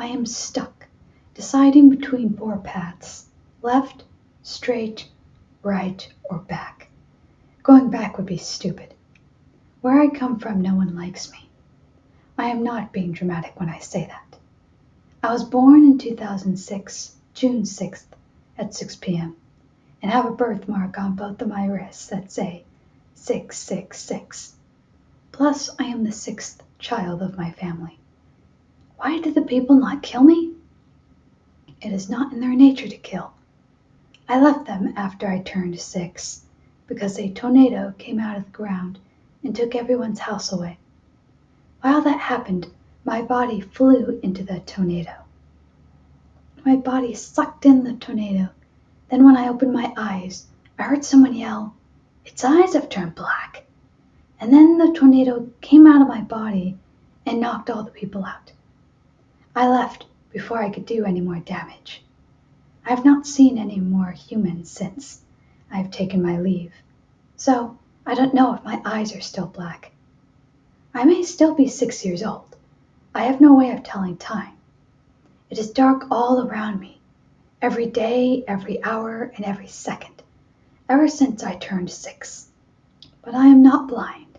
I am stuck, deciding between four paths: left, straight, right, or back. Going back would be stupid. Where I come from, no one likes me. I am not being dramatic when I say that. I was born in 2006, June 6th, at 6 p.m., and have a birthmark on both of my wrists that say 666. Plus, I am the sixth child of my family. Why did the people not kill me? It is not in their nature to kill. I left them after I turned 6 because a tornado came out of the ground and took everyone's house away. While that happened, my body flew into the tornado. My body sucked in the tornado. Then when I opened my eyes, I heard someone yell, "Its eyes have turned black." And then the tornado came out of my body and knocked all the people out. I left before I could do any more damage. I have not seen any more humans since I have taken my leave, so I don't know if my eyes are still black. I may still be 6 years old. I have no way of telling time. It is dark all around me, every day, every hour, and every second, ever since I turned 6. But I am not blind.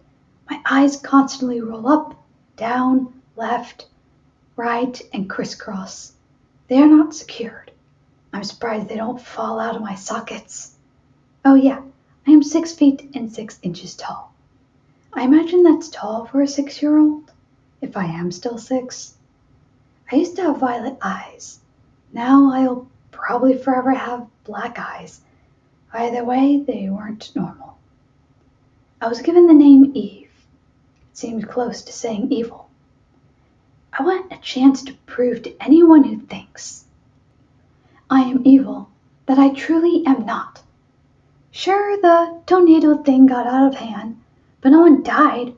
My eyes constantly roll up, down, left, right, and crisscross. They are not secured. I'm surprised they don't fall out of my sockets. Oh yeah, I am 6 feet and 6 inches tall. I imagine that's tall for a 6-year-old, if I am still 6. I used to have violet eyes. Now I'll probably forever have black eyes. Either way, they weren't normal. I was given the name Eve. It seemed close to saying evil. I want a chance to prove to anyone who thinks I am evil that I truly am not. Sure, the tornado thing got out of hand, but no one died.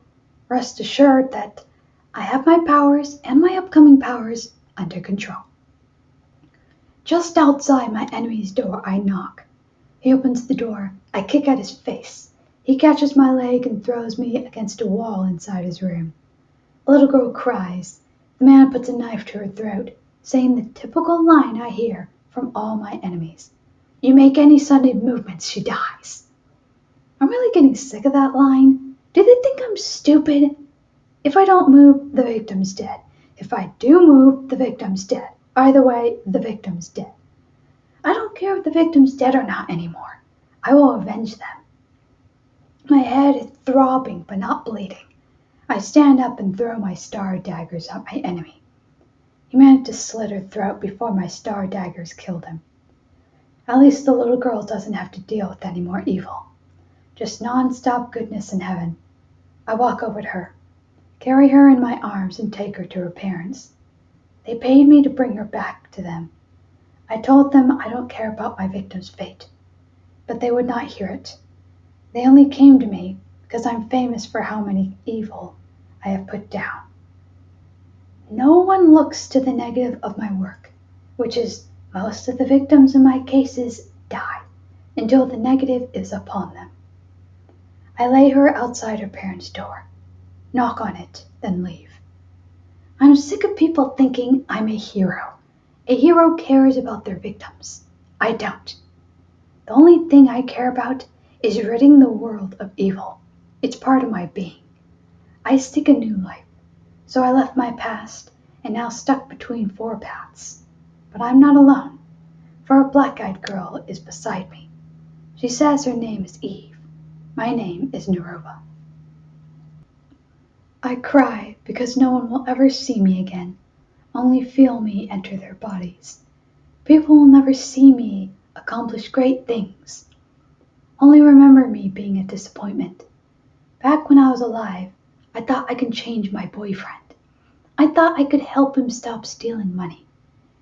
Rest assured that I have my powers and my upcoming powers under control. Just outside my enemy's door, I knock. He opens the door. I kick at his face. He catches my leg and throws me against a wall inside his room. A little girl cries. The man puts a knife to her throat, saying the typical line I hear from all my enemies: "You make any sudden movements, she dies." I'm really getting sick of that line. Do they think I'm stupid? If I don't move, the victim's dead. If I do move, the victim's dead. Either way, the victim's dead. I don't care if the victim's dead or not anymore. I will avenge them. My head is throbbing but not bleeding. I stand up and throw my star daggers at my enemy. He managed to slit her throat before my star daggers killed him. At least the little girl doesn't have to deal with any more evil. Just non-stop goodness in heaven. I walk over to her, carry her in my arms, and take her to her parents. They paid me to bring her back to them. I told them I don't care about my victim's fate, but they would not hear it. They only came to me because I'm famous for how many evil I have put down. No one looks to the negative of my work, which is most of the victims in my cases die until the negative is upon them. I lay her outside her parents' door, knock on it, then leave. I'm sick of people thinking I'm a hero. A hero cares about their victims. I don't. The only thing I care about is ridding the world of evil. It's part of my being. I seek a new life, so I left my past and now stuck between four paths. But I'm not alone, for a black-eyed girl is beside me. She says her name is Eve. My name is Nerova. I cry because no one will ever see me again, only feel me enter their bodies. People will never see me accomplish great things, only remember me being a disappointment. Back when I was alive, I thought I could change my boyfriend. I thought I could help him stop stealing money.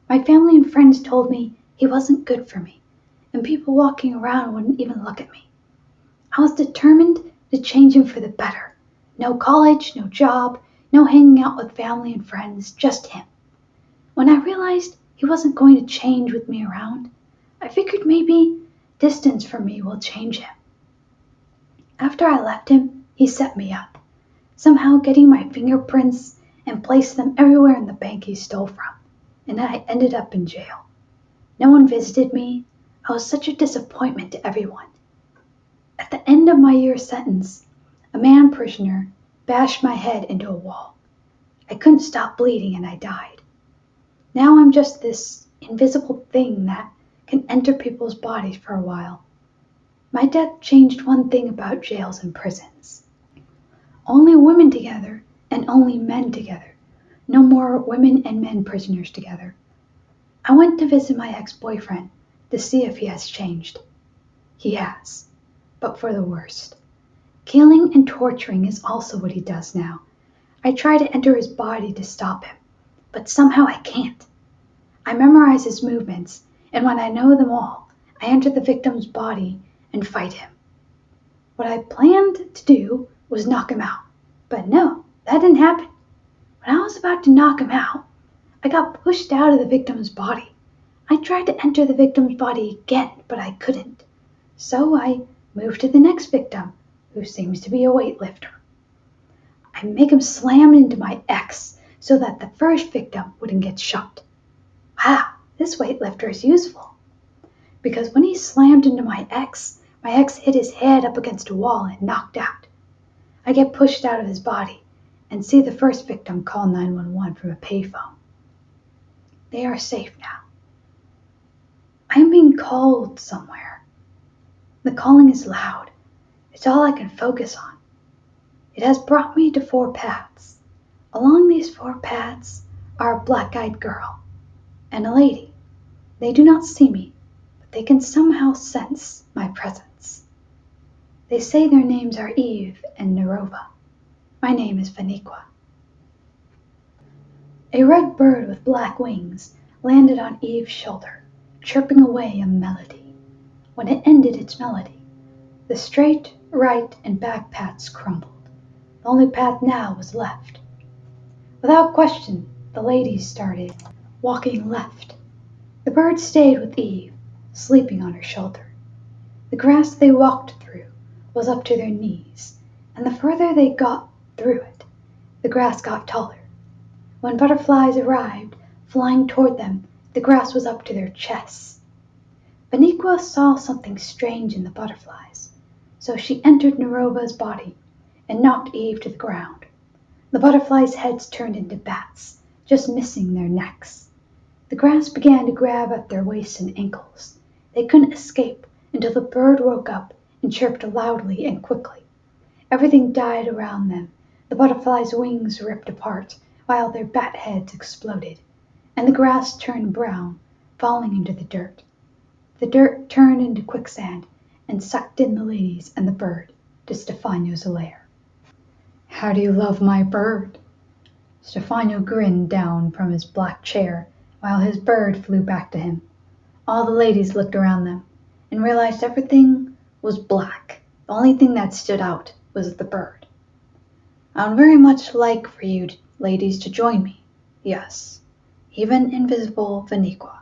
My family and friends told me he wasn't good for me, and people walking around wouldn't even look at me. I was determined to change him for the better. No college, no job, no hanging out with family and friends, just him. When I realized he wasn't going to change with me around, I figured maybe distance from me will change him. After I left him, he set me up, somehow getting my fingerprints and placed them everywhere in the bank he stole from. and I ended up in jail. No one visited me. I was such a disappointment to everyone. At the end of my year sentence, a man prisoner bashed my head into a wall. I couldn't stop bleeding and I died. Now I'm just this invisible thing that can enter people's bodies for a while. My death changed one thing about jails and prisons. Only women together and only men together. No more women and men prisoners together. I went to visit my ex-boyfriend to see if he has changed. He has, but for the worst. Killing and torturing is also what he does now. I try to enter his body to stop him, but somehow I can't. I memorize his movements, and when I know them all, I enter the victim's body and fight him. What I planned to do was knock him out, but no, that didn't happen. When I was about to knock him out, I got pushed out of the victim's body. I tried to enter the victim's body again, but I couldn't. So I moved to the next victim, who seems to be a weightlifter. I make him slam into my ex so that the first victim wouldn't get shot. Wow, this weightlifter is useful. Because when he slammed into my ex hit his head up against a wall and knocked out. I get pushed out of his body and see the first victim call 911 from a payphone. They are safe now. I am being called somewhere. The calling is loud. It's all I can focus on. It has brought me to 4 paths. Along these 4 paths are a black-eyed girl and a lady. They do not see me, but they can somehow sense my presence. They say their names are Eve and Nerova. My name is Vaniqua. A red bird with black wings landed on Eve's shoulder, chirping away a melody. When it ended its melody, the straight, right, and back paths crumbled. The only path now was left. Without question, the ladies started walking left. The bird stayed with Eve, sleeping on her shoulder. The grass they walked through was up to their knees, and the further they got through it, the grass got taller. When butterflies arrived, flying toward them, the grass was up to their chests. Vaniqua saw something strange in the butterflies, so she entered Nerova's body and knocked Eve to the ground. The butterflies' heads turned into bats, just missing their necks. The grass began to grab at their waists and ankles. They couldn't escape until the bird woke up and chirped loudly and quickly. Everything died around them. The butterflies' wings ripped apart, while their bat heads exploded, and the grass turned brown, falling into the dirt. The dirt turned into quicksand and sucked in the ladies and the bird to Stefano's lair. How do you love my bird? Stefano grinned down from his black chair while his bird flew back to him. All the ladies looked around them and realized everything was black. The only thing that stood out was the bird. I would very much like for you ladies to join me. Yes, even invisible Vaniqua.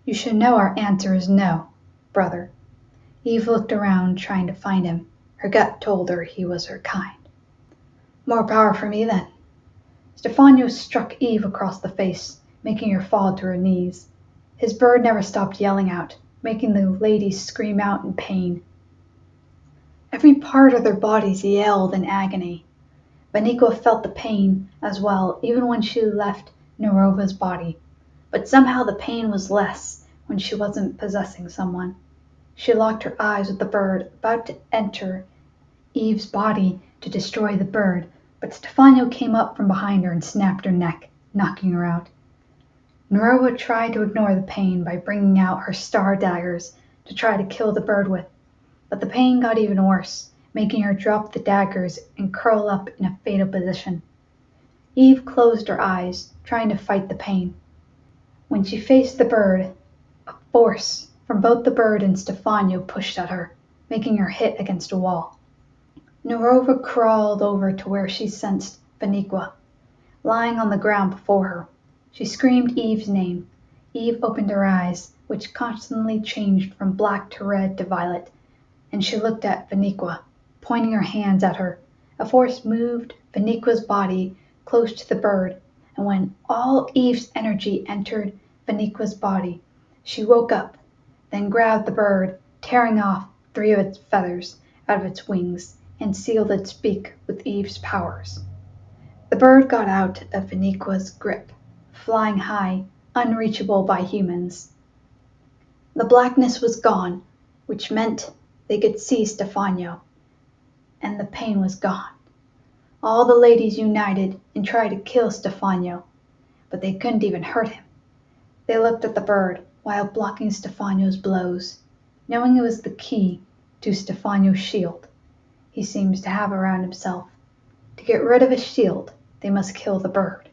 You should know our answer is no, brother. Eve looked around trying to find him. Her gut told her he was her kind. More power for me then. Stefano struck Eve across the face, making her fall to her knees. His bird never stopped yelling out, making the ladies scream out in pain. Every part of their bodies yelled in agony. Vaniqua felt the pain as well, even when she left Nerova's body. But somehow the pain was less when she wasn't possessing someone. She locked her eyes with the bird, about to enter Eve's body to destroy the bird, but Stefano came up from behind her and snapped her neck, knocking her out. Nerova tried to ignore the pain by bringing out her star daggers to try to kill the bird with, but the pain got even worse, making her drop the daggers and curl up in a fetal position. Eve closed her eyes, trying to fight the pain. When she faced the bird, a force from both the bird and Stefano pushed at her, making her hit against a wall. Nerova crawled over to where she sensed Vaniqua, lying on the ground before her. She screamed Eve's name. Eve opened her eyes, which constantly changed from black to red to violet, and she looked at Vaniqua, pointing her hands at her. A force moved Vaniqua's body close to the bird, and when all Eve's energy entered Vaniqua's body, she woke up, then grabbed the bird, tearing off 3 of its feathers out of its wings, and sealed its beak with Eve's powers. The bird got out of Vaniqua's grip, flying high, unreachable by humans. The blackness was gone, which meant they could see Stefano, and the pain was gone. All the ladies united and tried to kill Stefano, but they couldn't even hurt him. They looked at the bird while blocking Stefano's blows, knowing it was the key to Stefano's shield he seems to have around himself. To get rid of his shield, they must kill the bird.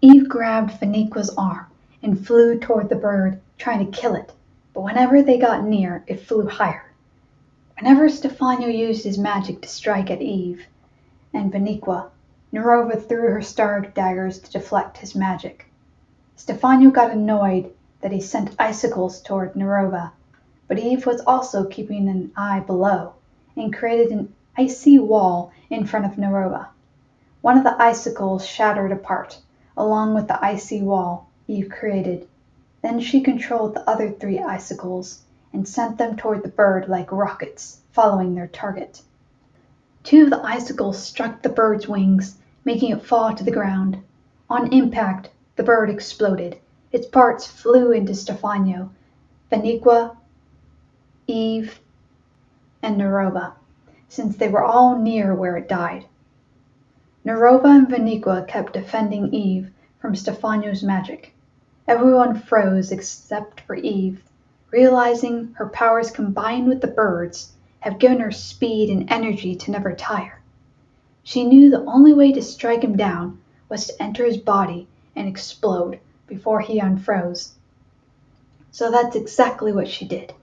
Eve grabbed Vaniqua's arm and flew toward the bird, trying to kill it, but whenever they got near, it flew higher. Whenever Stefano used his magic to strike at Eve and Vaniqua, Nerova threw her star daggers to deflect his magic. Stefano got annoyed that he sent icicles toward Nerova, but Eve was also keeping an eye below and created an icy wall in front of Nerova. One of the icicles shattered apart, along with the icy wall Eve created. Then she controlled the other 3 icicles and sent them toward the bird like rockets, following their target. 2 of the icicles struck the bird's wings, making it fall to the ground. On impact, the bird exploded. Its parts flew into Stefano, Vaniqua, Eve, and Nerova, since they were all near where it died. Nerova and Vaniqua kept defending Eve from Stefano's magic. Everyone froze except for Eve, realizing her powers combined with the bird's have given her speed and energy to never tire. She knew the only way to strike him down was to enter his body and explode before he unfroze. So that's exactly what she did.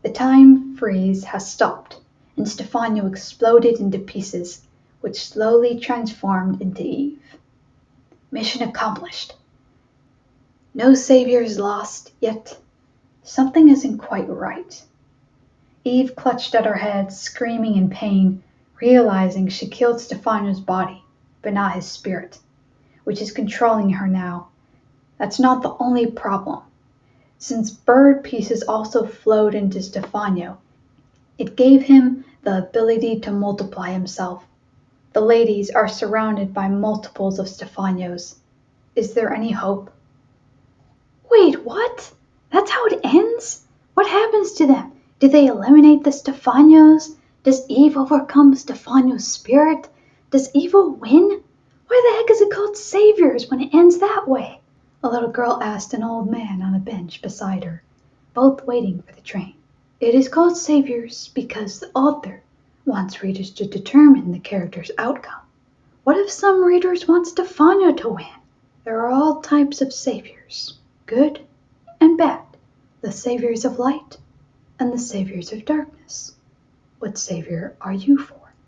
The time freeze has stopped, and Stefano exploded into pieces, which slowly transformed into Eve. Mission accomplished. No saviors lost, yet something isn't quite right. Eve clutched at her head, screaming in pain, realizing she killed Stefano's body, but not his spirit, which is controlling her now. That's not the only problem. Since bird pieces also flowed into Stefano, it gave him the ability to multiply himself. The ladies are surrounded by multiples of Stefanos. Is there any hope? Wait, what? That's how it ends? What happens to them? Do they eliminate the Stefanos? Does Eve overcome Stefano's spirit? Does evil win? Why the heck is it called Saviors when it ends that way? A little girl asked an old man on a bench beside her, both waiting for the train. It is called Saviors because the author wants readers to determine the character's outcome. What if some readers want Stefano to win? There are all types of saviors, good and bad, the saviors of light and the saviors of darkness. What savior are you for?